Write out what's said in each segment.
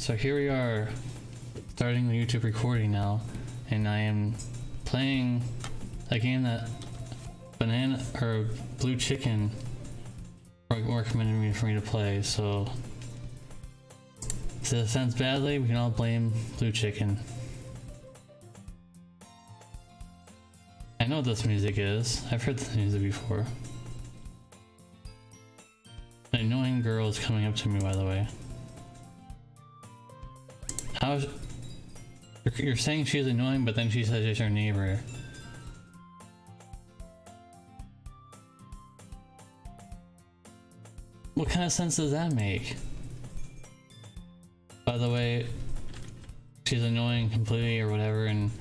So here we are, starting the YouTube recording now, and I am playing a game that Banana or Blue Chicken recommended me for me to play. So if this ends badly, we can all blame Blue Chicken. I know what this music is. I've heard this music before. An annoying girl is coming up to me, by the way. How's... You're saying she's annoying, but then she says she's your neighbor. What kind of sense does that make? By the way, she's annoying completely or whatever, and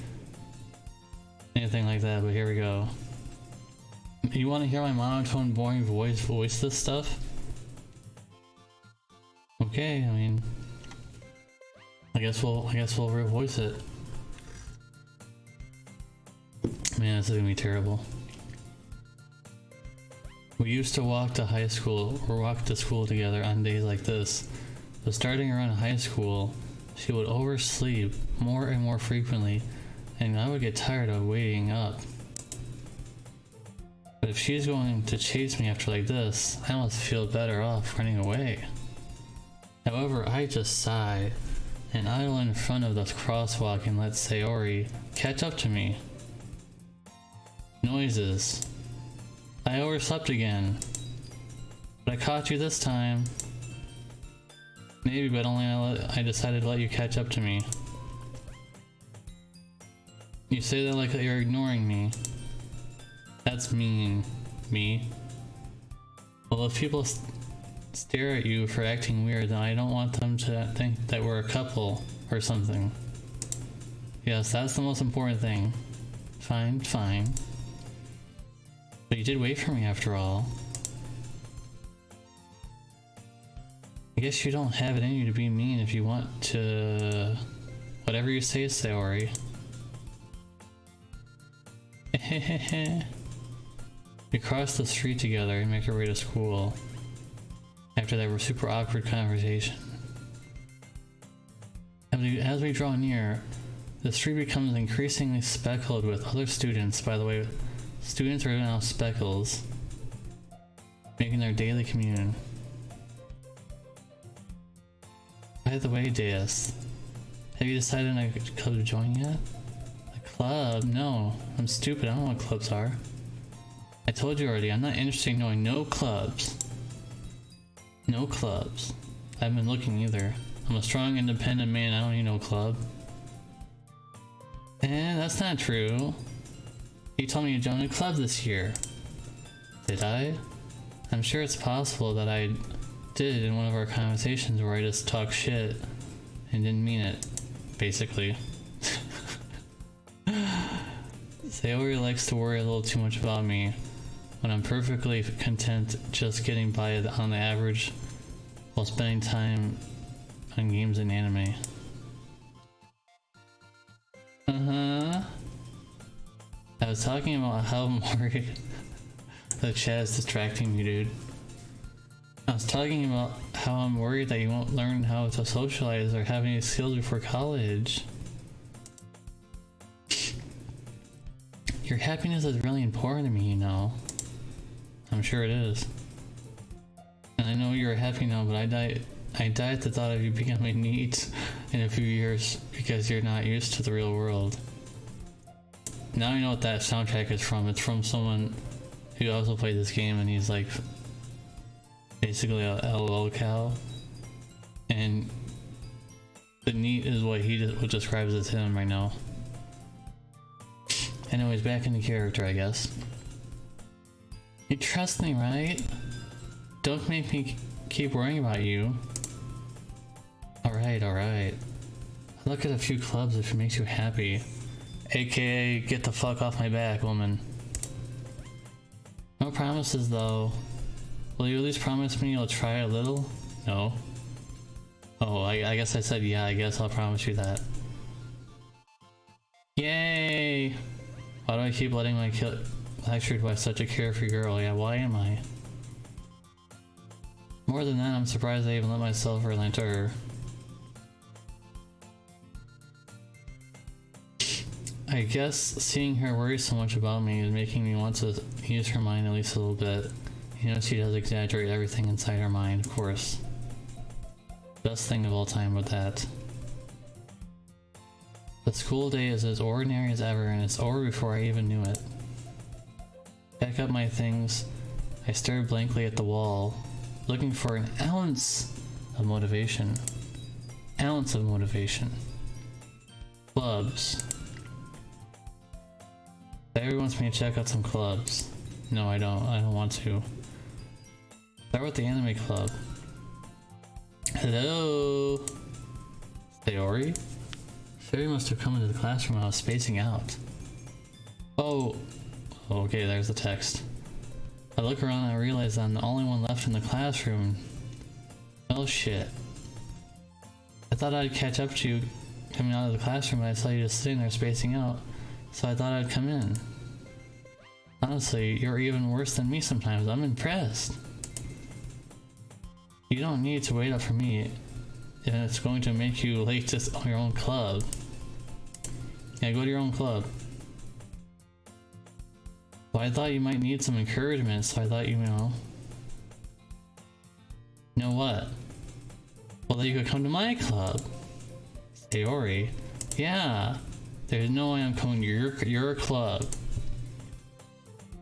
anything like that, but here we go. You want to hear my monotone, boring voice this stuff? Okay, I mean, I guess we'll revoice it. Man, this is gonna be terrible. We used to walk to school together on days like this. But starting around high school, she would oversleep more and more frequently, and I would get tired of waiting up. But if she's going to chase me after like this, I must feel better off running away. However, I just sigh and idle in front of the crosswalk and let Sayori catch up to me. Noises. I overslept again. But I caught you this time. Maybe, but only I decided to let you catch up to me. You say that like you're ignoring me. That's mean. Me? Well, if people stare at you for acting weird, then I don't want them to think that we're a couple or something. Yes, that's the most important thing. Fine, fine. But you did wait for me after all. I guess you don't have it in you to be mean if you want to... Whatever you say, Sayori. We cross the street together and make our way to school. After that super awkward conversation. As we draw near, the street becomes increasingly speckled with other students. By the way, students are now speckles, making their daily commune. By the way, Deus, have you decided on a club to join yet? A club? No, I'm stupid, I don't know what clubs are. I told you already, I'm not interested in knowing no clubs. No clubs. I haven't been looking either. I'm a strong, independent man, I don't need no club. That's not true. You told me you joined a club this year. Did I? I'm sure it's possible that I did in one of our conversations where I just talked shit and didn't mean it, basically. Sayori likes to worry a little too much about me when I'm perfectly content just getting by on the average while spending time on games and anime. I was talking about how I'm worried that chat is distracting me, dude. I was talking about how I'm worried that you won't learn how to socialize or have any skills before college. Your happiness is really important to me, you know. I'm sure it is. And I know you're happy now, but I die at the thought of you becoming neat in a few years because you're not used to the real world. Now I know what that soundtrack is from. It's from someone who also played this game, and he's like basically a locale, and the neat is what he describes as him right now. Anyways, back into character, I guess. You trust me, right? Don't make me keep worrying about you. Alright, alright. Look at a few clubs if it makes you happy. AKA, get the fuck off my back, woman. No promises, though. Will you at least promise me you'll try a little? No. Oh, I guess I said yeah, I guess I'll promise you that. Yay! Why do I keep letting my lectured by such a carefree girl? Yeah, why am I? More than that, I'm surprised I even let myself relent to her. I guess seeing her worry so much about me is making me want to use her mind at least a little bit. You know, she does exaggerate everything inside her mind, of course. Best thing of all time with that. The school day is as ordinary as ever, and it's over before I even knew it. Pack up my things. I stared blankly at the wall, looking for an ounce of motivation. Ounce of motivation. Clubs. Everyone wants me to check out some clubs. No, I don't. I don't want to. Start with the anime club. Hello? Sayori? Sayori must have come into the classroom while I was spacing out. Oh. Okay, there's the text. I look around and I realize I'm the only one left in the classroom. Oh shit. I thought I'd catch up to you coming out of the classroom, but I saw you just sitting there spacing out, so I thought I'd come in. Honestly, you're even worse than me sometimes. I'm impressed. You don't need to wait up for me, and it's going to make you late to your own club. Yeah, go to your own club. Well, I thought you might need some encouragement, so I thought you know what? Well, then you could come to my club. Sayori. Yeah. There's no way I'm coming to your club.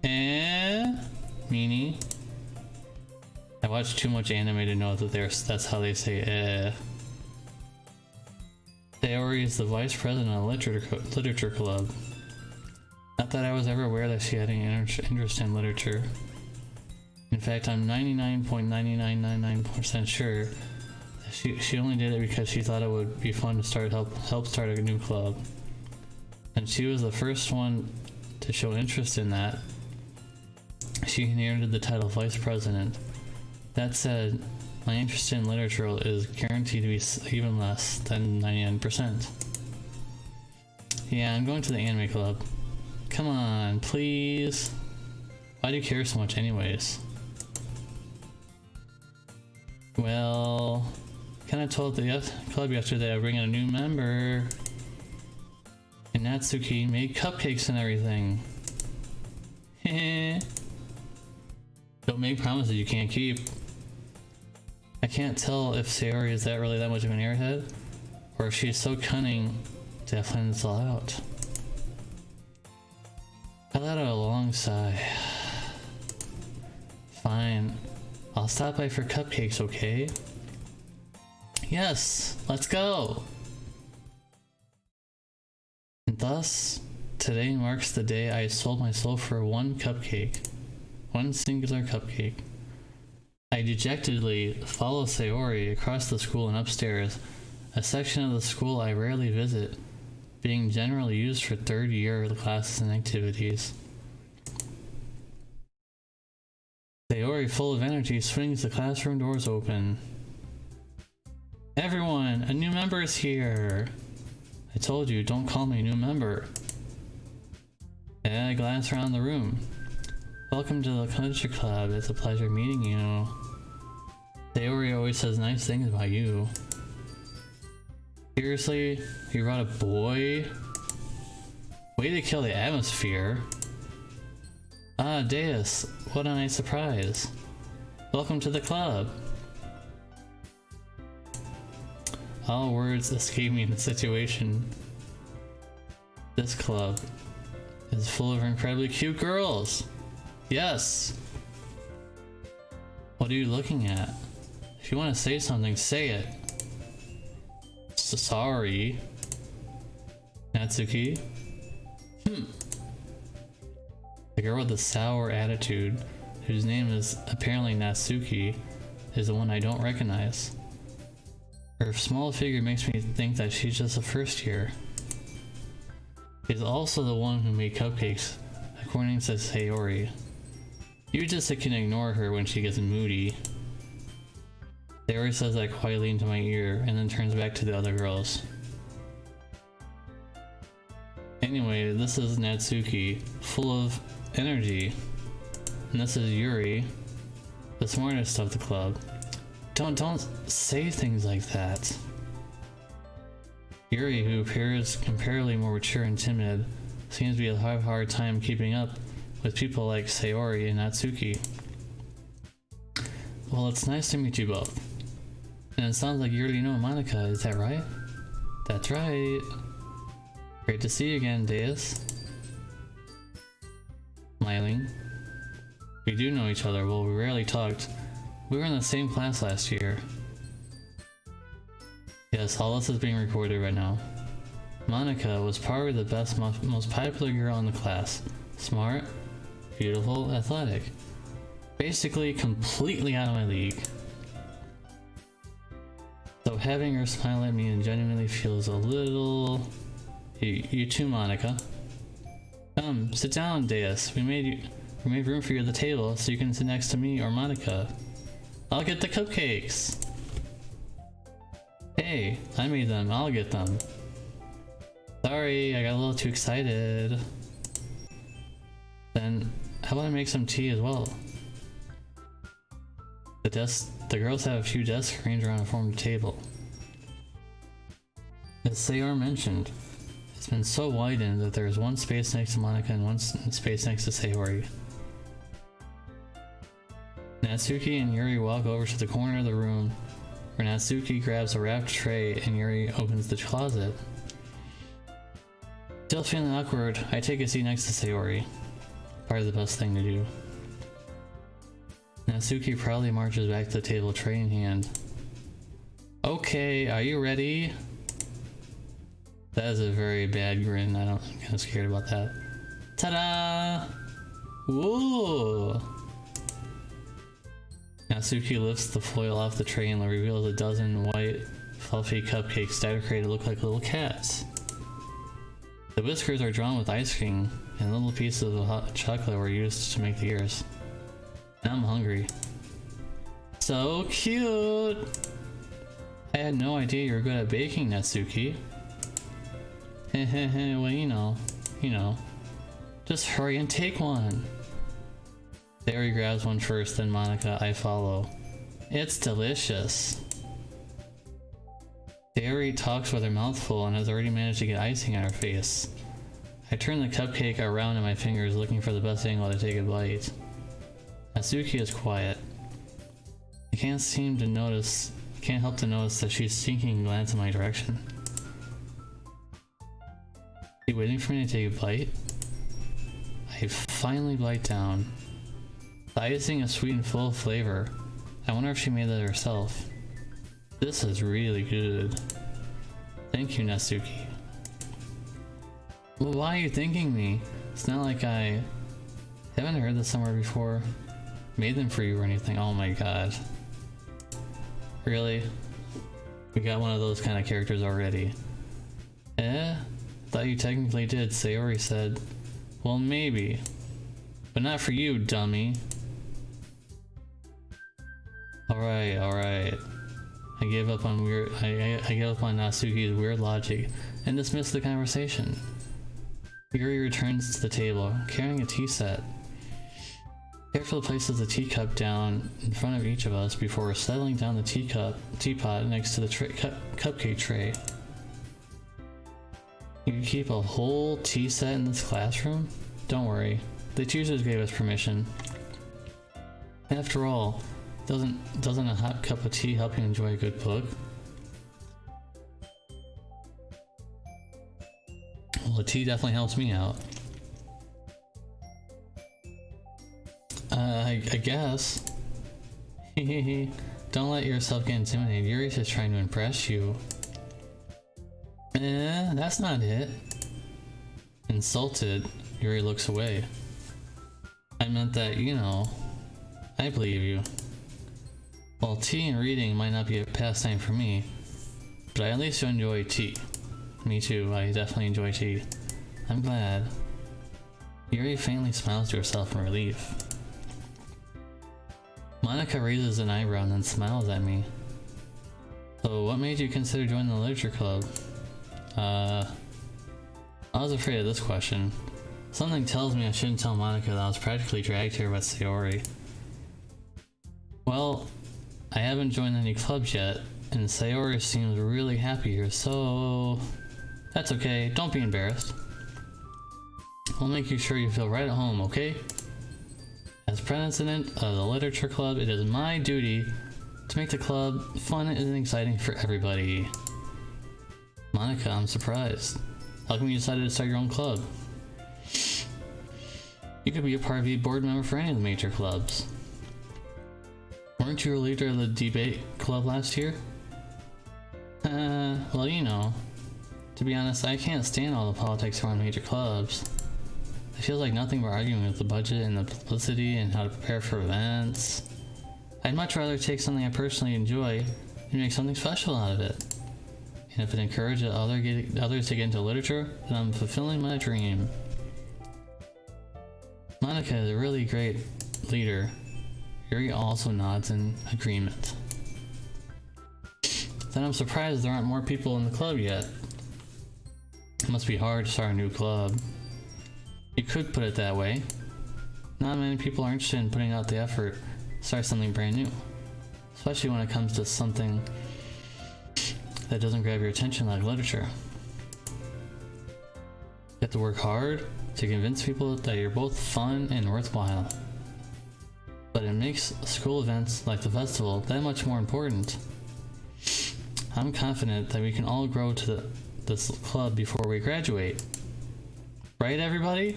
Meanie. I watched too much anime to know that that's how they say Sayori is the vice president of literature club. Not that I was ever aware that she had any interest in literature. In fact, I'm 99.9999% sure that she only did it because she thought it would be fun to help start a new club. And she was the first one to show interest in that. She inherited the title vice president. That said, my interest in literature is guaranteed to be even less than 99%. Yeah, I'm going to the anime club. Come on, please. Why do you care so much anyways? Well, kinda told the club yesterday I'd bring in a new member. And Natsuki made cupcakes and everything. Heh. Don't make promises you can't keep. I can't tell if Sayori is really that much of an airhead, or if she's so cunning to have planned this all out. I let out a long sigh. Fine. I'll stop by for cupcakes, okay? Yes! Let's go! And thus, today marks the day I sold my soul for one cupcake. One singular cupcake. I dejectedly follow Sayori across the school and upstairs, a section of the school I rarely visit, being generally used for third year classes and activities. Sayori, full of energy, swings the classroom doors open. Everyone, a new member is here! I told you, don't call me a new member. I glance around the room. Welcome to the Culture Club. It's a pleasure meeting you. Sayori always says nice things about you. Seriously? You brought a boy? Way to kill the atmosphere. Ah, Deus. What a nice surprise. Welcome to the club. All words escape me in the situation. This club is full of incredibly cute girls. Yes. What are you looking at? If you want to say something, say it. Sorry. Natsuki? The girl with the sour attitude, whose name is apparently Natsuki, is the one I don't recognize. Her small figure makes me think that she's just a first year. She's also the one who made cupcakes, according to Sayori. You just can ignore her when she gets moody. Sayori says that quietly into my ear and then turns back to the other girls. Anyway, this is Natsuki, full of energy. And this is Yuri, the smartest of the club. Don't say things like that. Yuri, who appears comparatively more mature and timid, seems to be having a hard time keeping up with people like Sayori and Natsuki. Well, it's nice to meet you both. And it sounds like you already know Monica, is that right? That's right. Great to see you again, Deus. Smiling. We do know each other, well, we rarely talked. We were in the same class last year. Yes, all this is being recorded right now. Monica was probably the best, most popular girl in the class. Smart, beautiful, athletic. Basically, completely out of my league. So having her smile at me and genuinely feels a little... You too, Monica. Come, sit down, Deus. We made room for you at the table so you can sit next to me or Monica. I'll get the cupcakes. Hey, I made them. I'll get them. Sorry, I got a little too excited. Then, how about I make some tea as well? The girls have a few desks arranged around a formed table. As Sayori mentioned, it's been so widened that there's one space next to Monica and one space next to Sayori. Natsuki and Yuri walk over to the corner of the room where Natsuki grabs a wrapped tray and Yuri opens the closet. Still feeling awkward, I take a seat next to Sayori. Probably the best thing to do. Natsuki proudly marches back to the table, tray in hand. Okay, are you ready? That is a very bad grin. I'm kind of scared about that. Ta-da! Whoa! Natsuki lifts the foil off the tray and reveals a dozen white, fluffy cupcakes decorated to look like little cats. The whiskers are drawn with ice cream, and little pieces of hot chocolate were used to make the ears. Now I'm hungry. So cute! I had no idea you were good at baking, Natsuki. Hehehe, well, you know. Just hurry and take one. Sayori grabs one first, then Monica, I follow. It's delicious. Sayori talks with her mouth full and has already managed to get icing on her face. I turn the cupcake around in my fingers, looking for the best angle to take a bite. Natsuki is quiet. I can't help to notice that she's sinking a glance in my direction. Are you waiting for me to take a bite? I finally bite down. The icing is sweet and full of flavor. I wonder if she made that herself. This is really good. Thank you, Natsuki. Well, why are you thanking me? It's not like I haven't heard this somewhere before. Made them for you or anything. Oh my god. Really? We got one of those kind of characters already. Thought you technically did, Sayori said. Well, maybe. But not for you, dummy. Alright. I gave up on Natsuki's weird logic and dismissed the conversation. Yuri returns to the table, carrying a tea set. Carefully places the teacup down in front of each of us before settling down the teapot next to the cupcake tray. You can keep a whole tea set in this classroom? Don't worry, the teachers gave us permission. After all, doesn't a hot cup of tea help you enjoy a good book? Well, the tea definitely helps me out. I guess. Don't let yourself get intimidated. Yuri's just trying to impress you. That's not it. Insulted, Yuri looks away. I meant that, I believe you. Well, tea and reading might not be a pastime for me, but I at least enjoy tea. Me too, I definitely enjoy tea. I'm glad. Yuri faintly smiles to herself in relief. Monica raises an eyebrow and then smiles at me. So what made you consider joining the literature club? I was afraid of this question. Something tells me I shouldn't tell Monica that I was practically dragged here by Sayori. Well, I haven't joined any clubs yet, and Sayori seems really happy here, so that's okay. Don't be embarrassed. We'll make you sure you feel right at home, okay? As president of the literature club, it is my duty to make the club fun and exciting for everybody. Monica, I'm surprised. How come you decided to start your own club? You could be a part of the board member for any of the major clubs. Weren't you a leader of the debate club last year? Well, you know. To be honest, I can't stand all the politics around major clubs. It feels like nothing but arguing with the budget and the publicity and how to prepare for events. I'd much rather take something I personally enjoy and make something special out of it. And if it encourages others to get into literature, then I'm fulfilling my dream. Monica is a really great leader. Yuri also nods in agreement. Then I'm surprised there aren't more people in the club yet. It must be hard to start a new club. You could put it that way. Not many people are interested in putting out the effort to start something brand new. Especially when it comes to something that doesn't grab your attention like literature. You have to work hard to convince people that you're both fun and worthwhile. But it makes school events like the festival that much more important. I'm confident that we can all grow to this club before we graduate. Right, everybody?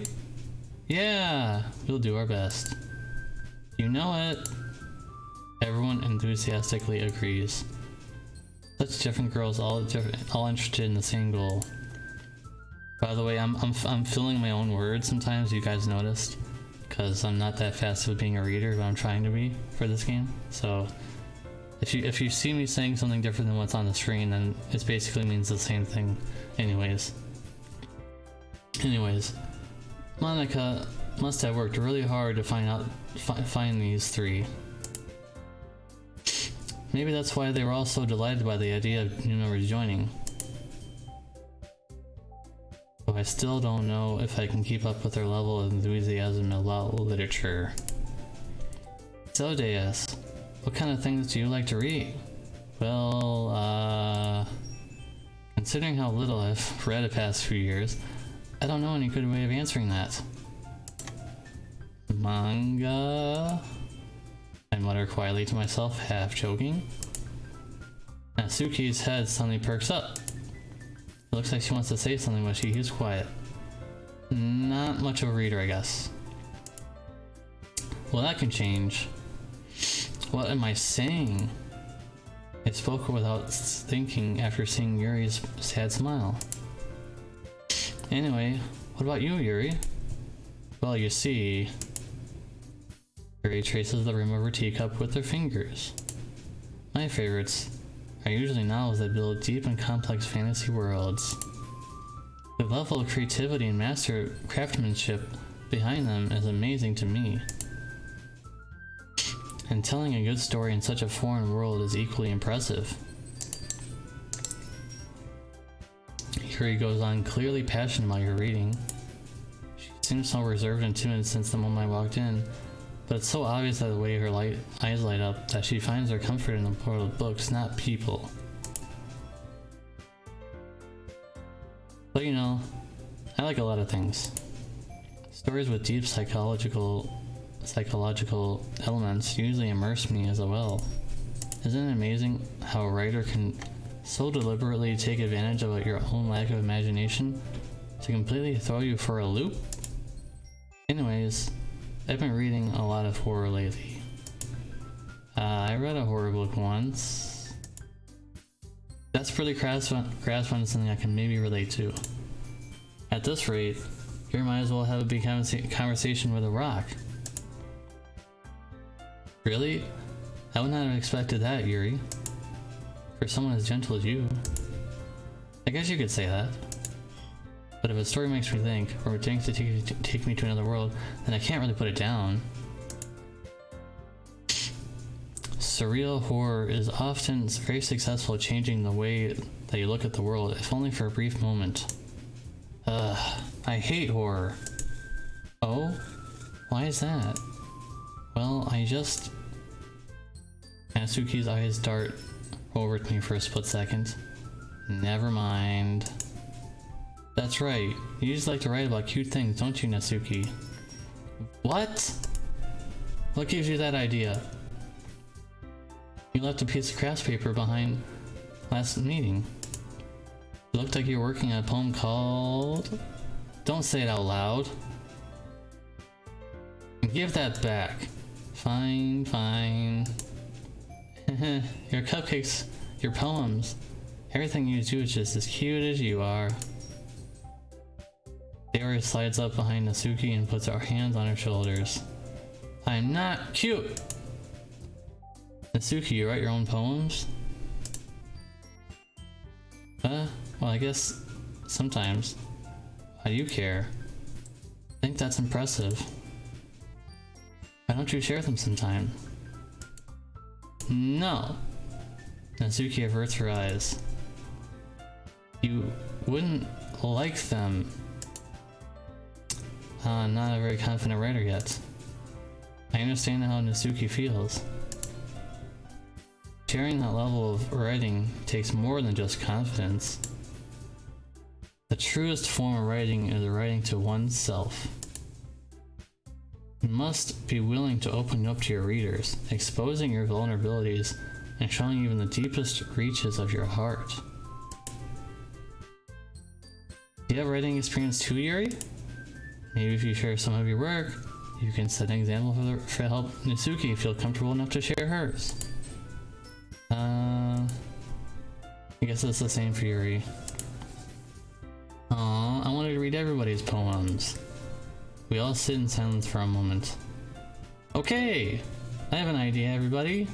Yeah, we'll do our best. You know it. Everyone enthusiastically agrees. Such different girls, all interested in the same goal. By the way, I'm filling my own words sometimes. You guys noticed, because I'm not that fast with being a reader, but I'm trying to be for this game. So, if you see me saying something different than what's on the screen, then it basically means the same thing, anyways. Monica must have worked really hard to find these three. Maybe that's why they were all so delighted by the idea of new members joining. But I still don't know if I can keep up with their level of enthusiasm about literature. So Deus, what kind of things do you like to read? Well, considering how little I've read the past few years, I don't know any good way of answering that. Manga? I mutter quietly to myself, half joking. Natsuki's head suddenly perks up. It looks like she wants to say something, but she keeps quiet. Not much of a reader, I guess. Well, that can change. What am I saying? I spoke without thinking after seeing Yuri's sad smile. Anyway, what about you, Yuri? Well, you see... Yuri traces the rim of her teacup with her fingers. My favorites are usually novels that build deep and complex fantasy worlds. The level of creativity and master craftsmanship behind them is amazing to me. And telling a good story in such a foreign world is equally impressive. Yuri goes on, clearly passionate about your reading. She seems so reserved and timid since the moment I walked in, but it's so obvious that the way her eyes light up that she finds her comfort in the world of books, not people. But you know, I like a lot of things. Stories with deep psychological elements usually immerse me as well. Isn't it amazing how a writer can so deliberately take advantage of your own lack of imagination to completely throw you for a loop? Anyways, I've been reading a lot of horror lately. I read a horror book once. That's pretty grasp on something I can maybe relate to. At this rate, you might as well have a big conversation with a rock. Really? I would not have expected that, Yuri. For someone as gentle as you. I guess you could say that. But if a story makes me think, or thinks to take me to another world, then I can't really put it down. Surreal horror is often very successful at changing the way that you look at the world, if only for a brief moment. I hate horror. Oh? Why is that? Well, Natsuki's eyes dart over to me for a split second. Never mind. That's right. You just like to write about cute things, don't you, Natsuki? What? What gives you that idea? You left a piece of craft paper behind last meeting. It looked like you were working on a poem called... Don't say it out loud. Give that back. Fine, fine. Your cupcakes, your poems, everything you do is just as cute as you are. Sayori slides up behind Natsuki and puts her hands on her shoulders. I'm not cute! Natsuki, you write your own poems? Well, I guess sometimes. Why do you care? I think that's impressive. Why don't you share them sometime? No! Natsuki averts her eyes. You wouldn't like them. Not a very confident writer yet. I understand how Natsuki feels. Sharing that level of writing takes more than just confidence. The truest form of writing is writing to oneself. You must be willing to open up to your readers, exposing your vulnerabilities and showing even the deepest reaches of your heart. Do you have writing experience too, Yuri? Maybe if you share some of your work, you can set an example for help Natsuki feel comfortable enough to share hers. I guess it's the same for Yuri. Aww, I wanted to read everybody's poems. We all sit in silence for a moment. Okay! I have an idea, everybody!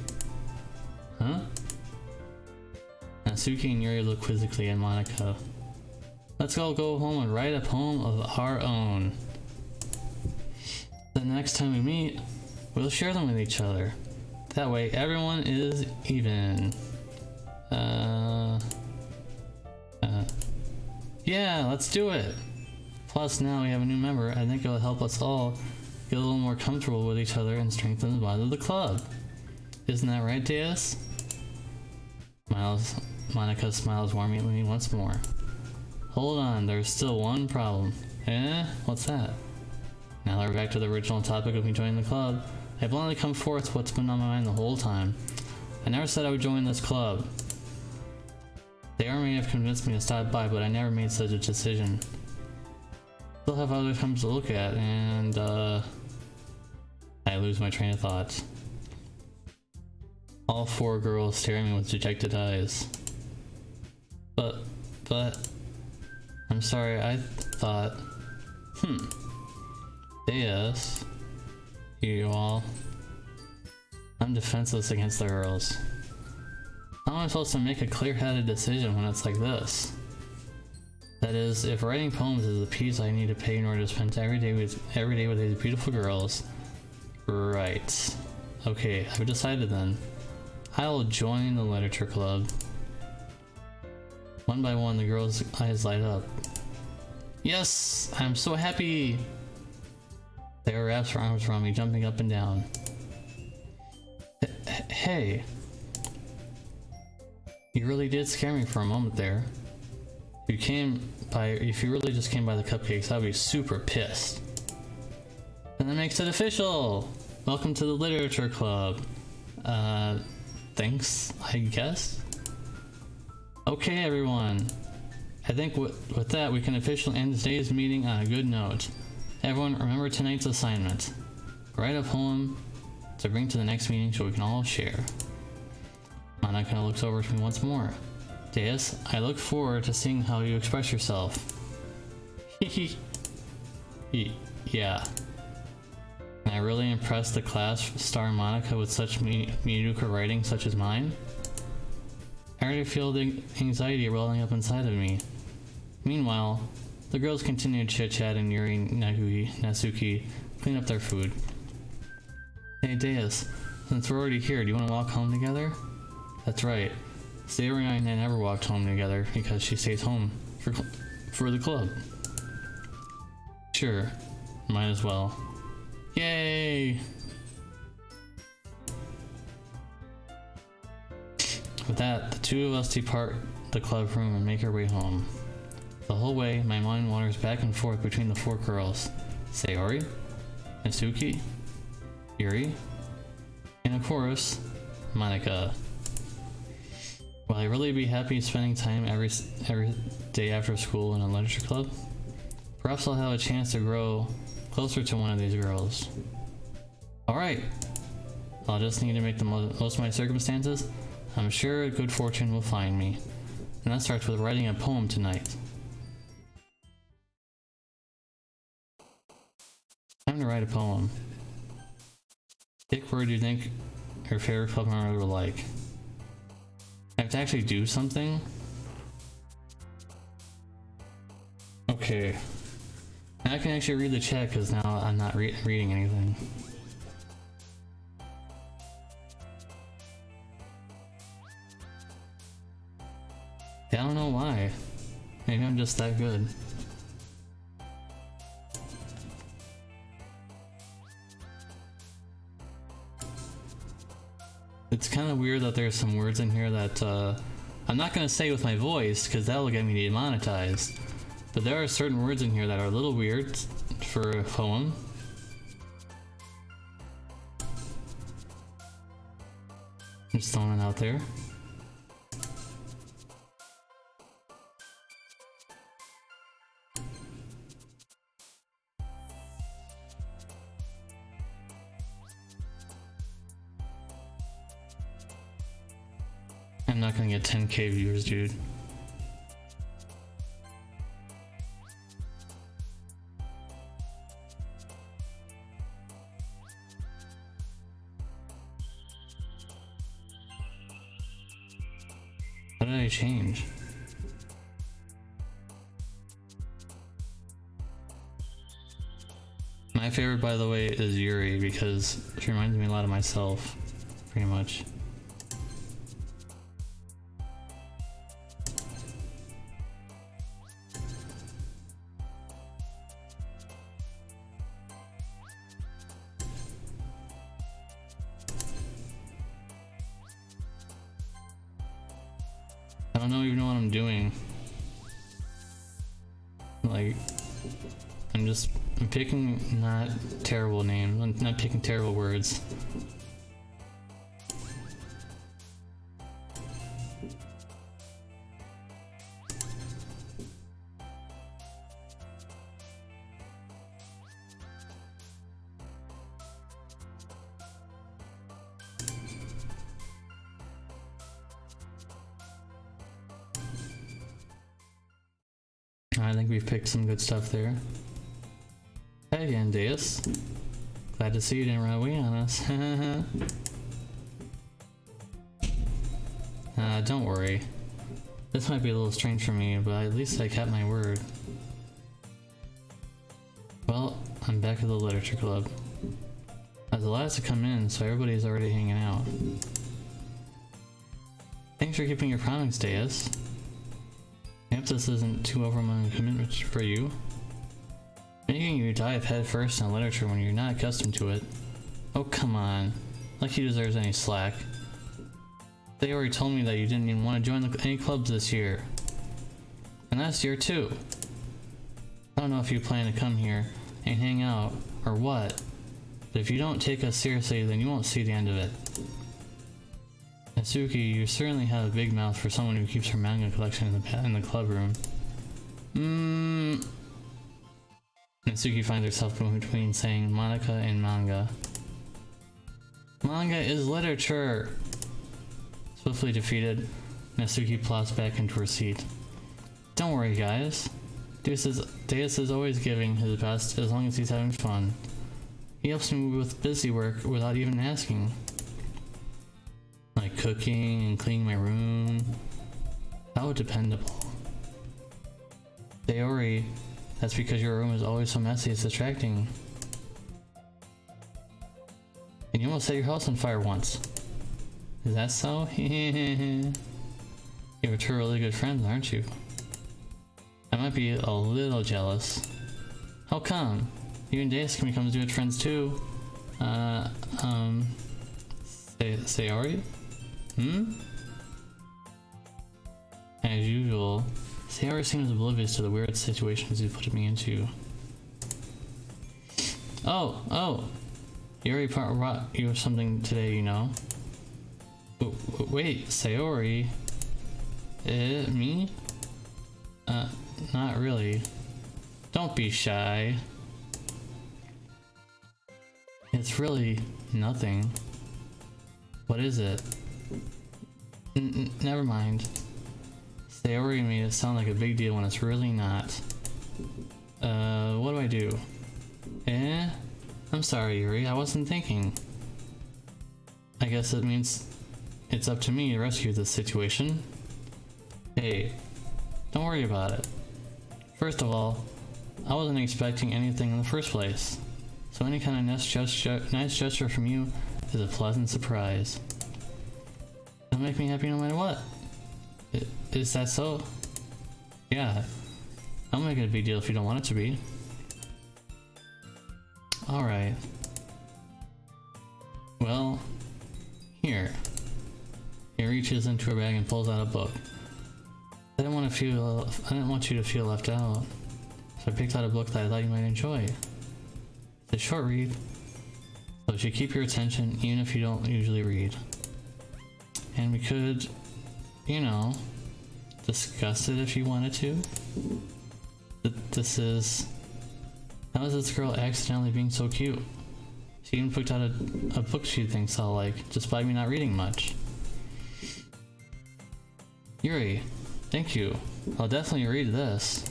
Huh? Natsuki and Yuri look quizzically at Monika. Let's all go home and write a poem of our own. The next time we meet, we'll share them with each other. That way everyone is even. Yeah, let's do it! Plus now we have a new member. I think it'll help us all get a little more comfortable with each other and strengthen the bond of the club. Isn't that right, Deus? Monika smiles warmly at me once more. Hold on, there's still one problem. Eh? What's that? Now that we're back to the original topic of me joining the club, I've only come forth what's been on my mind the whole time. I never said I would join this club. They may have convinced me to stop by, but I never made such a decision. Still have other times to look at, and I lose my train of thought. All four girls stare at me with dejected eyes. But, I'm sorry, I thought, Deus, you all, I'm defenseless against the girls. How am I supposed to make a clear-headed decision when it's like this? That is, if writing poems is the piece I need to pay in order to spend every day with these beautiful girls. Right. Okay, I've decided then. I'll join the literature club. One by one, the girls' eyes light up. Yes! I'm so happy! Sarah wraps her arms around me, jumping up and down. Hey! You really did scare me for a moment there. If you really just came by the cupcakes, I'd be super pissed. And that makes it official! Welcome to the literature club. Thanks, I guess? Okay, everyone. I think with that, we can officially end today's meeting on a good note. Everyone, remember tonight's assignment. Write a poem to bring to the next meeting so we can all share. Monika looks over to me once more. Deus, I look forward to seeing how you express yourself. Yeah. Can I really impress the class star Monika with such mediocre writing such as mine? I already feel the anxiety welling up inside of me. Meanwhile, the girls continue chit-chat and Yuri and Natsuki clean up their food. Hey Deus, since we're already here, do you want to walk home together? That's right. Sayori and I never walked home together because she stays home for the club. Sure, might as well. Yay! With that, the two of us depart the club room and make our way home. The whole way, my mind wanders back and forth between the four girls. Sayori, Natsuki, Yuri, and of course, Monika. Will I really be happy spending time every day after school in a literature club? Perhaps I'll have a chance to grow closer to one of these girls. Alright, I'll just need to make the most of my circumstances. I'm sure good fortune will find me. And that starts with writing a poem tonight. Time to write a poem. Pick word you think your favorite club member will like. I have to actually do something? Okay. Now I can actually read the chat because now I'm not reading anything. Yeah, I don't know why. Maybe I'm just that good. It's kind of weird that there's some words in here that I'm not going to say with my voice because that will get me demonetized. But there are certain words in here that are a little weird for a poem. I'm just throwing it out there. I'm not gonna get 10k viewers, dude. What did I change? My favorite, by the way, is Yuri because she reminds me a lot of myself, pretty much. I don't even know what I'm doing. Like, I'm picking not terrible names. I'm not picking terrible words. I think we've picked some good stuff there. Hey again, Deus. Glad to see you didn't run away on us. Don't worry. This might be a little strange for me, but at least I kept my word. Well, I'm back at the literature club. I was the last to come in, so everybody's already hanging out. Thanks for keeping your promise, Deus. I hope this isn't too overwhelming a commitment for you. Making you dive head first in literature when you're not accustomed to it. Oh, come on. Like he deserves any slack. They already told me that you didn't even want to join any clubs this year. And last year too. I don't know if you plan to come here and hang out or what, but if you don't take us seriously, then you won't see the end of it. Natsuki, you certainly have a big mouth for someone who keeps her manga collection in the club room. Natsuki finds herself between saying Monika and manga. Manga is literature! Swiftly defeated, Natsuki plops back into her seat. Don't worry, guys. Deus is always giving his best as long as he's having fun. He helps me with busy work without even asking. Like cooking and cleaning my room. How dependable. Sayori, that's because your room is always so messy it's distracting. And you almost set your house on fire once. Is that so? You're two really good friends, aren't you? I might be a little jealous. How come? You and Deus can become good friends too. Sayori? As usual, Sayori seems oblivious to the weird situations he's putting me into. Oh! Yuri brought you something today, you know? Wait, Sayori? Me? Not really. Don't be shy. It's really nothing. What is it? Never mind. Sayori made it sound like a big deal when it's really not. What do I do? I'm sorry, Yuri, I wasn't thinking. I guess it means it's up to me to rescue this situation. Hey, don't worry about it. First of all, I wasn't expecting anything in the first place, so any kind of nice gesture from you is a pleasant surprise. It'll make me happy no matter what. Is that so? Yeah, I'll make it a big deal if you don't want it to be. Alright. Well, here. He reaches into her bag and pulls out a book. I didn't want you to feel left out, so I picked out a book that I thought you might enjoy. It's a short read, so it should keep your attention even if you don't usually read. And we could, you know, discuss it if you wanted to. This is... How is this girl accidentally being so cute? She even picked out a book she thinks I'll like, despite me not reading much. Yuri, thank you. I'll definitely read this.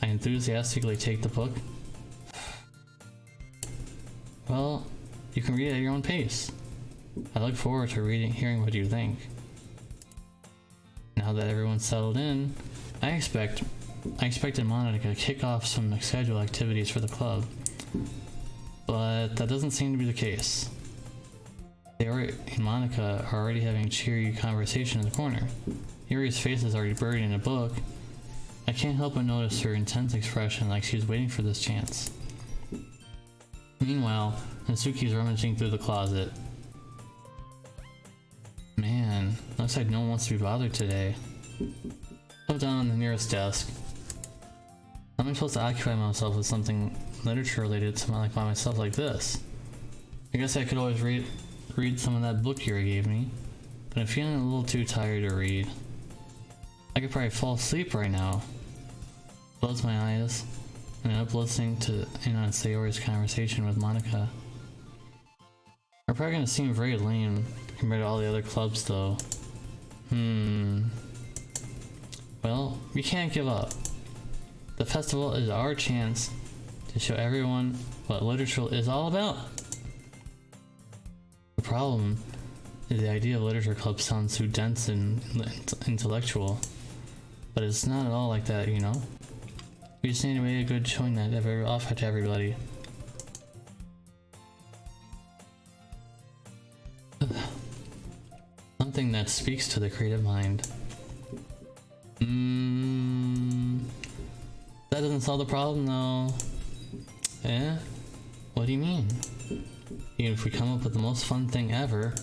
I enthusiastically take the book. Well, you can read it at your own pace. I look forward to hearing what you think. Now that everyone's settled in, I expected Monica to kick off some scheduled activities for the club, but that doesn't seem to be the case. Sayori and Monica are already having a cheery conversation in the corner. Yuri's face is already buried in a book. I can't help but notice her intense expression, like she's waiting for this chance. Meanwhile, Natsuki's rummaging through the closet. Man, looks like no one wants to be bothered today. Put down on the nearest desk. How am I supposed to occupy myself with something literature related to by myself like this? I guess I could always read some of that book Yuri gave me, but I'm feeling a little too tired to read. I could probably fall asleep right now. Close my eyes, and end up listening in on Sayori's conversation with Monica. We're probably gonna seem very lame compared to all the other clubs though. Well, we can't give up. The festival is our chance to show everyone what literature is all about. The problem is the idea of literature clubs sounds too dense and intellectual, but it's not at all like that, you know? We just need to make a good showing that offer to everybody. Something that speaks to the creative mind. That doesn't solve the problem though. What do you mean? Even if we come up with the most fun thing ever,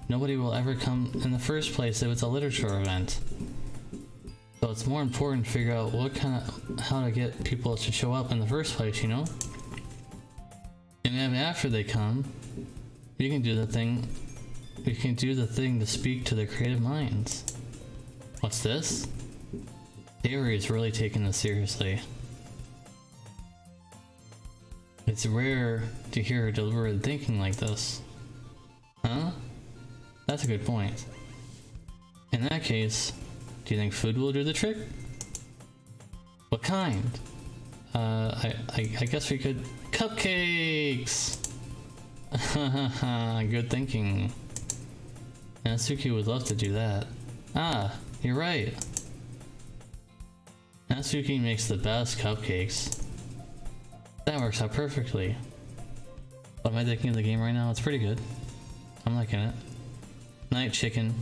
nobody will ever come in the first place if it's a literature event. So it's more important to figure out how to get people to show up in the first place, you know? And then after they come, we can do the thing to speak to their creative minds. What's this? Sayori is really taking this seriously. It's rare to hear her deliberate thinking like this. Huh? That's a good point. In that case, do you think food will do the trick? What kind? I guess we could... Cupcakes! Good thinking. Natsuki would love to do that. Ah, you're right. Natsuki makes the best cupcakes. That works out perfectly. What am I thinking of the game right now? It's pretty good. I'm liking it. Night chicken.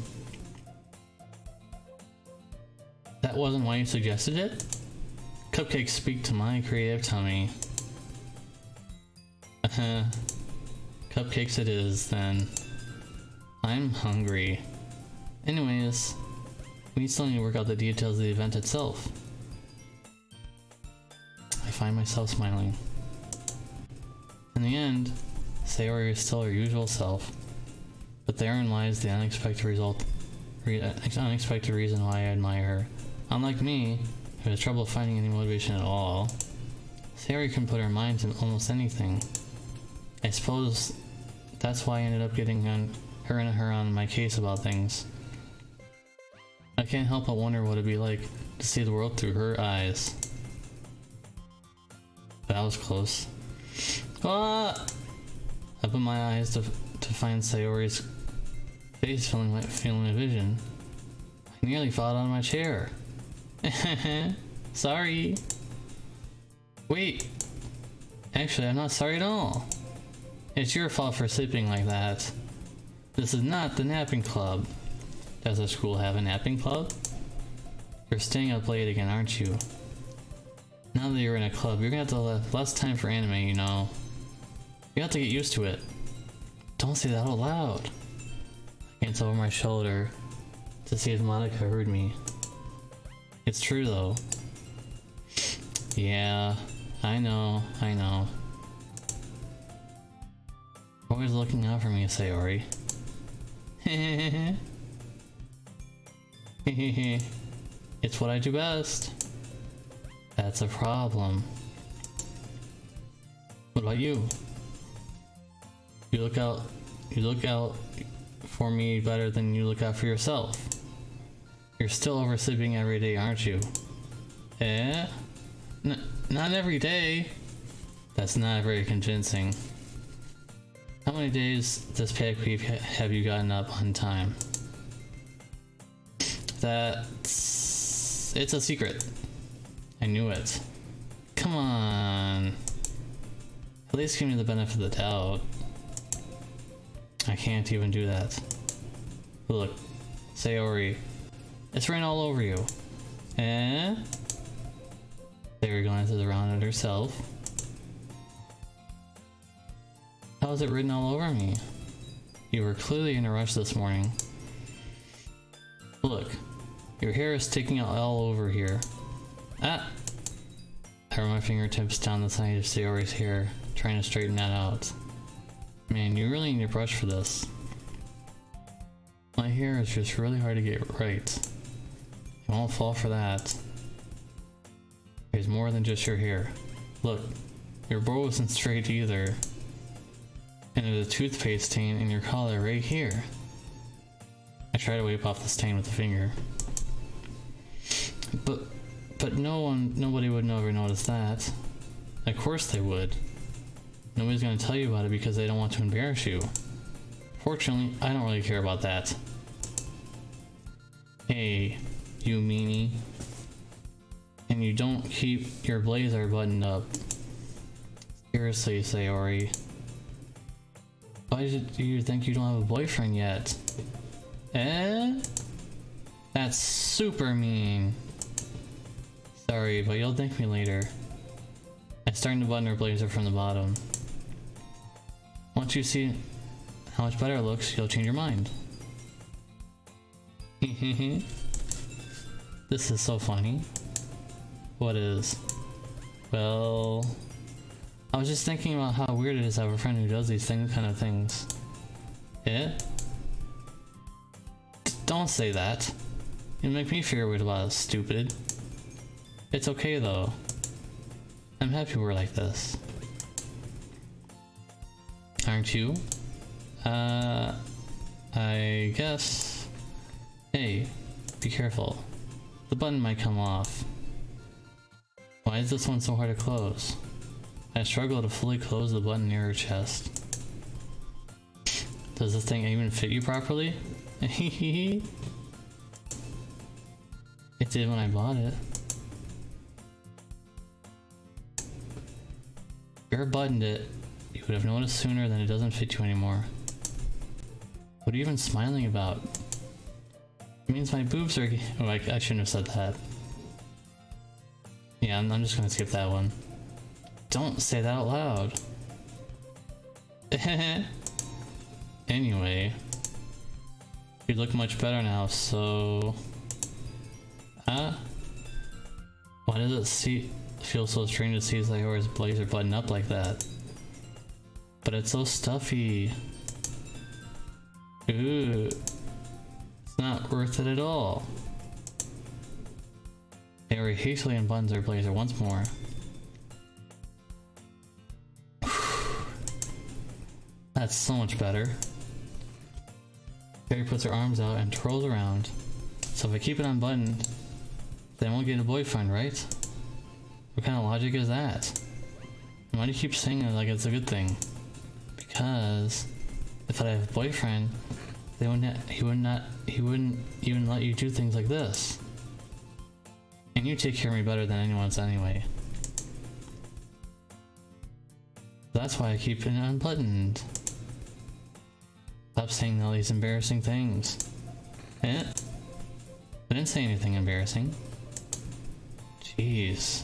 That wasn't why you suggested it? Cupcakes speak to my creative tummy. Cupcakes it is, then. I'm hungry. Anyways, We still need to work out the details of the event itself. I find myself smiling. In the end, Sayori is still her usual self, but therein lies the unexpected reason why I admire her. Unlike me, who has trouble finding any motivation at all, Sayori can put her mind to almost anything. I suppose that's why I ended up getting her on my case about things. I can't help but wonder what it'd be like to see the world through her eyes. That was close. Ah! I put my eyes to find Sayori's face filling my vision. I nearly fell out of my chair. Sorry. Wait. Actually, I'm not sorry at all. It's your fault for sleeping like that. This is not the napping club. Does the school have a napping club? You're staying up late again, aren't you? Now that you're in a club, you're gonna have to have less time for anime, you know. You have to get used to it. Don't say that out loud. I glanced over my shoulder to see if Monica heard me. It's true though. Yeah, I know. Always looking out for me, Sayori. It's what I do best. That's a problem. What about you? You look out for me better than you look out for yourself. You're still oversleeping every day, aren't you? Eh? Not every day. That's not very convincing. How many days this past week have you gotten up on time? It's a secret. I knew it. Come on. At least give me the benefit of the doubt. I can't even do that. Look, Sayori, it's written all over you. Eh? Sayori glances around at herself. How is it written all over me? You were clearly in a rush this morning. Look, your hair is sticking out all over here. Ah! I run my fingertips down the side of Sayori's hair, trying to straighten that out. Man, you really need a brush for this. My hair is just really hard to get right. I won't fall for that. There's more than just your hair. Look, your bow wasn't straight either. And there's a toothpaste stain in your collar right here. I try to wipe off the stain with a finger. But nobody would ever notice that. Of course they would. Nobody's gonna tell you about it because they don't want to embarrass you. Fortunately, I don't really care about that. Hey, you meanie. And you don't keep your blazer buttoned up. Seriously, Sayori. Why do you think you don't have a boyfriend yet? Eh? That's super mean. Sorry, but you'll thank me later. I started to button her blazer from the bottom. Once you see how much better it looks, you'll change your mind. This is so funny. What is? Well, I was just thinking about how weird it is to have a friend who does these kind of things. Eh? Don't say that. You make me feel weird about it, stupid. It's okay though. I'm happy we're like this. Aren't you? I guess. Hey, be careful. The button might come off. Why is this one so hard to close? I struggle to fully close the button near her chest. Does this thing even fit you properly? It did when I bought it. If you buttoned it, you would have noticed sooner than it doesn't fit you anymore. What are you even smiling about? It means my boobs are... Oh, I shouldn't have said that. Yeah, I'm just gonna skip that one. Don't say that out loud. Anyway. You look much better now, so... Huh? Why does it feel so strange to see Sayori's blazer button up like that? But it's so stuffy. Ooh. It's not worth it at all. Sayori hastily unbuttons her blazer once more. That's so much better. Sayori puts her arms out and twirls around. So if I keep it unbuttoned, then I won't get a boyfriend, right? What kind of logic is that? And why do you keep saying it like it's a good thing? Because if I have a boyfriend, he wouldn't even let you do things like this. And you take care of me better than anyone else anyway. That's why I keep it unbuttoned. Stop saying all these embarrassing things. Eh? I didn't say anything embarrassing. Jeez.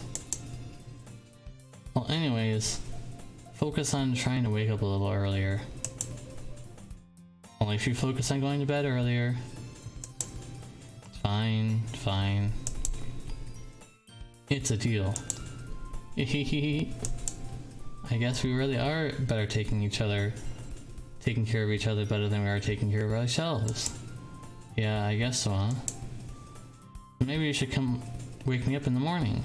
Well, anyways, focus on trying to wake up a little earlier. Only if you focus on going to bed earlier. Fine, fine. It's a deal. I guess we really are better taking care of each other better than we are taking care of ourselves. Yeah, I guess so, huh? Maybe you should come wake me up in the morning.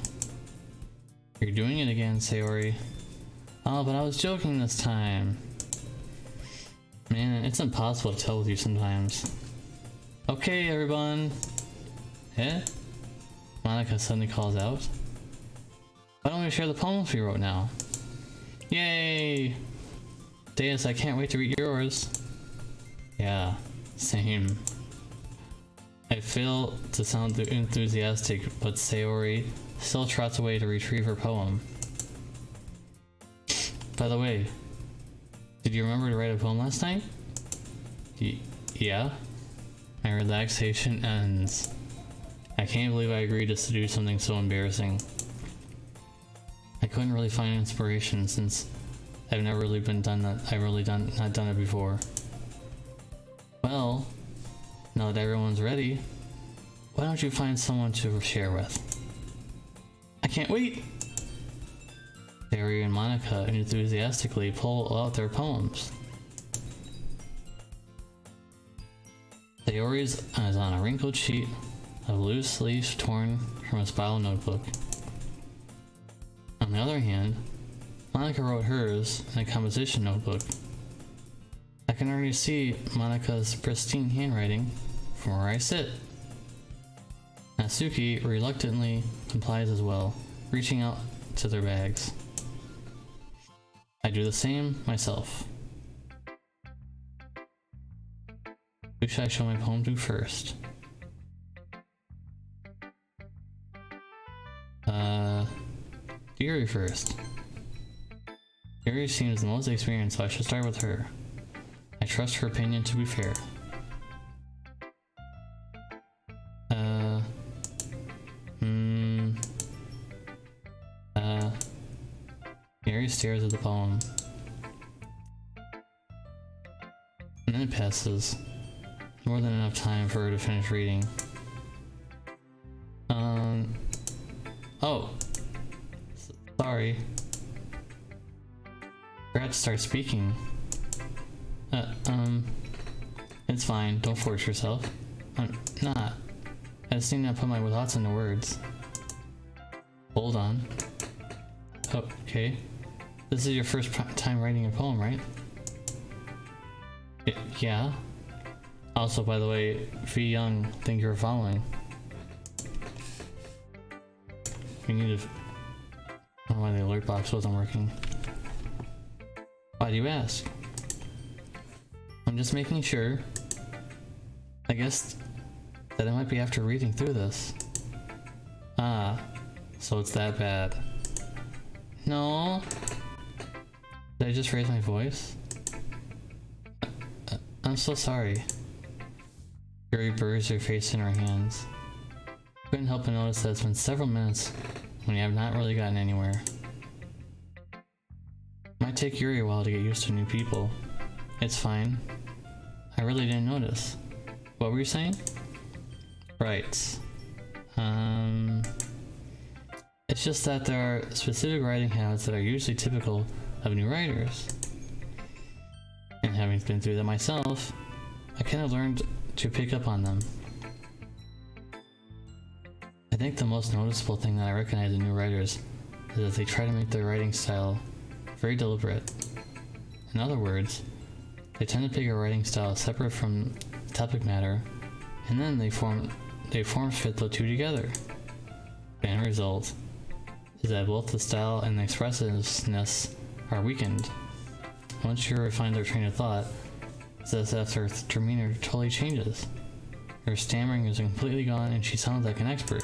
You're doing it again, Sayori. Oh, but I was joking this time. Man, it's impossible to tell with you sometimes. Okay, everyone. Eh? Monica suddenly calls out. Why don't we share the poems we wrote now? Yay! Deus, I can't wait to read yours. Yeah, same. I fail to sound enthusiastic, but Sayori still trots away to retrieve her poem. By the way, did you remember to write a poem last night? Yeah? My relaxation ends. I can't believe I agreed to do something so embarrassing. I couldn't really find inspiration since I've never really not done it before. Well, now that everyone's ready, why don't you find someone to share with? I can't wait! Sayori and Monica enthusiastically pull out their poems. Sayori's is on a wrinkled sheet of loose leaves torn from a spiral notebook. On the other hand, Monica wrote hers in a composition notebook. I can already see Monica's pristine handwriting from where I sit. Natsuki reluctantly complies as well, reaching out to their bags. I do the same myself. Who should I show my poem to first? Yuri first. Yuri seems the most experienced, so I should start with her. I trust her opinion to be fair. Yuri stares at the poem. And then it passes. More than enough time for her to finish reading. Oh. Sorry. Forgot to start speaking. It's fine, don't force yourself. I'm not. I just need to put my thoughts into words. Hold on. Okay. This is your first time writing a poem, right? Yeah. Also, by the way, V Young, thank you for following. We need to... I don't know why the alert box wasn't working. Why do you ask? I'm just making sure. I guess that I might be after reading through this. Ah, so it's that bad. No. Did I just raise my voice? I'm so sorry. Yuri buries her face in her hands. Couldn't help but notice that it's been several minutes when you have not really gotten anywhere. Might take Yuri a while to get used to new people. It's fine. I really didn't notice. What were you saying? Right. It's just that there are specific writing habits that are usually typical of new writers. And having been through that myself, I kind of learned to pick up on them. I think the most noticeable thing that I recognize in new writers is that they try to make their writing style very deliberate. In other words, they tend to pick a writing style separate from topic matter, and then they form fit the two together. The end result is that both the style and the expressiveness are weakened. Once you find their train of thought, it's as if their demeanor totally changes. Her stammering is completely gone and she sounds like an expert.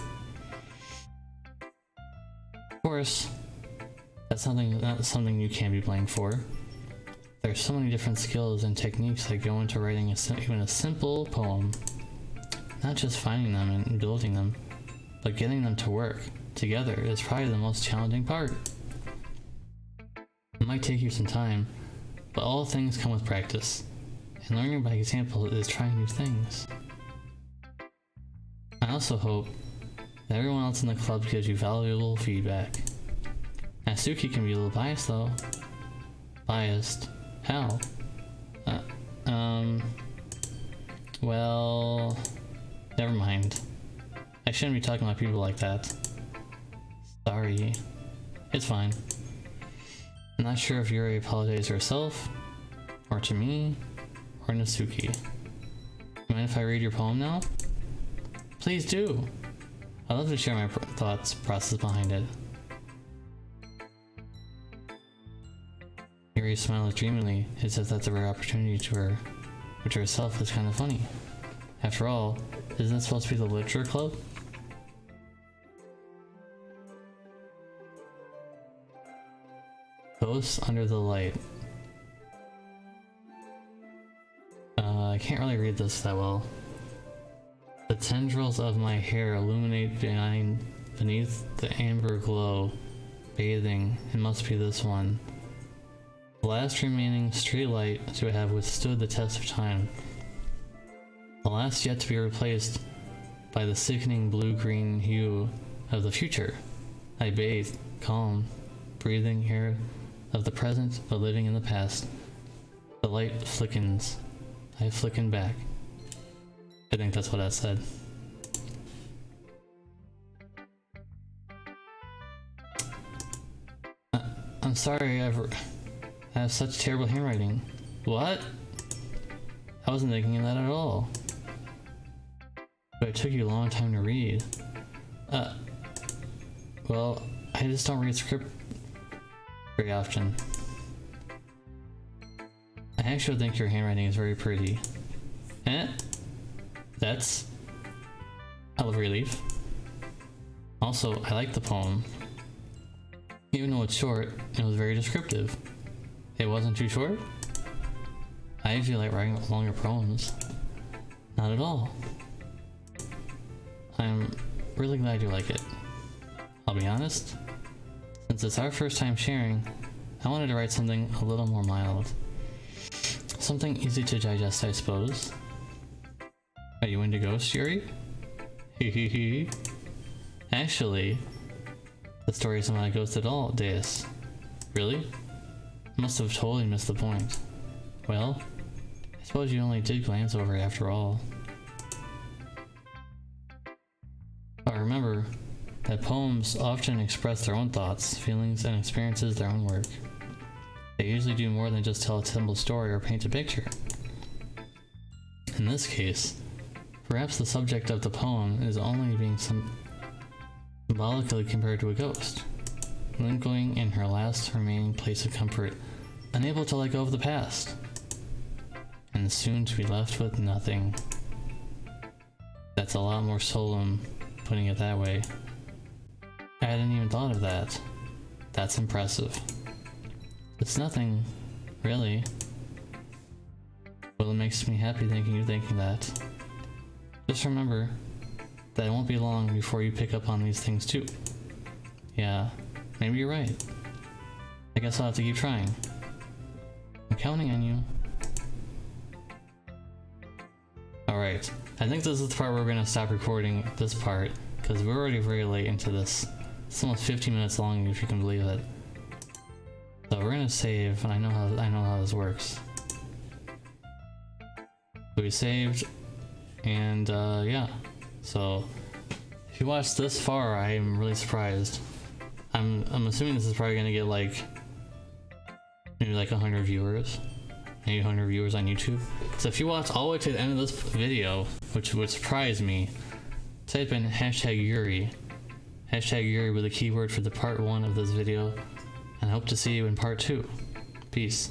Of course, that's not something you can be blamed for. There's so many different skills and techniques that go into writing even a simple poem. Not just finding them and building them, but getting them to work together is probably the most challenging part. It might take you some time, but all things come with practice, and learning by example is trying new things. I also hope that everyone else in the club gives you valuable feedback. Natsuki can be a little biased though. Biased? How? Well, never mind. I shouldn't be talking about people like that. Sorry. It's fine. I'm not sure if you already apologized to yourself, or to me, or Natsuki. Mind if I read your poem now? Please do! I'd love to share my process behind it. Yuri smiles dreamily, as if that's a rare opportunity to her, which herself is kind of funny. After all, isn't it supposed to be the literature club? Ghosts under the light. I can't really read this that well. The tendrils of my hair illuminate beneath the amber glow, bathing. It must be this one. The last remaining streetlight to have withstood the test of time. The last yet to be replaced by the sickening blue-green hue of the future. I bathe, calm, breathing air of the present, but living in the past. The light flickens. I flicken back. I think that's what I said. I'm sorry, I have such terrible handwriting. What? I wasn't thinking of that at all. But it took you a long time to read. Well, I just don't read script very often. I actually think your handwriting is very pretty. That's a relief. Also, I like the poem. Even though it's short, it was very descriptive. It wasn't too short? I usually like writing longer poems. Not at all. I'm really glad you like it. I'll be honest, since it's our first time sharing, I wanted to write something a little more mild. Something easy to digest, I suppose. Are you into ghosts, Yuri? Hehehe. Actually, the story isn't about a ghost at all, Deus. Really? Must have totally missed the point. Well, I suppose you only did glance over it after all. But remember that poems often express their own thoughts, feelings, and experiences their own work. They usually do more than just tell a simple story or paint a picture. In this case, perhaps the subject of the poem is only being symbolically compared to a ghost, lingering in her last remaining place of comfort, unable to let go of the past, and soon to be left with nothing. That's a lot more solemn, putting it that way. I hadn't even thought of that. That's impressive. It's nothing, really. Well, it makes me happy thinking you're thinking that. Just remember that it won't be long before you pick up on these things too. Yeah, maybe you're right. I guess I'll have to keep trying. I'm counting on you. Alright, I think this is the part where we're gonna stop recording this part because we're already very late into this. It's almost 15 minutes long, if you can believe it. So we're gonna save. I know how this works. We saved, and yeah. So if you watched this far, I am really surprised. I'm assuming this is probably gonna get like maybe like 100 viewers, maybe 100 viewers on YouTube. So if you watch all the way to the end of this video, which would surprise me, type in #Yuri, #Yuri with a keyword for the part 1 of this video, and I hope to see you in part 2. Peace.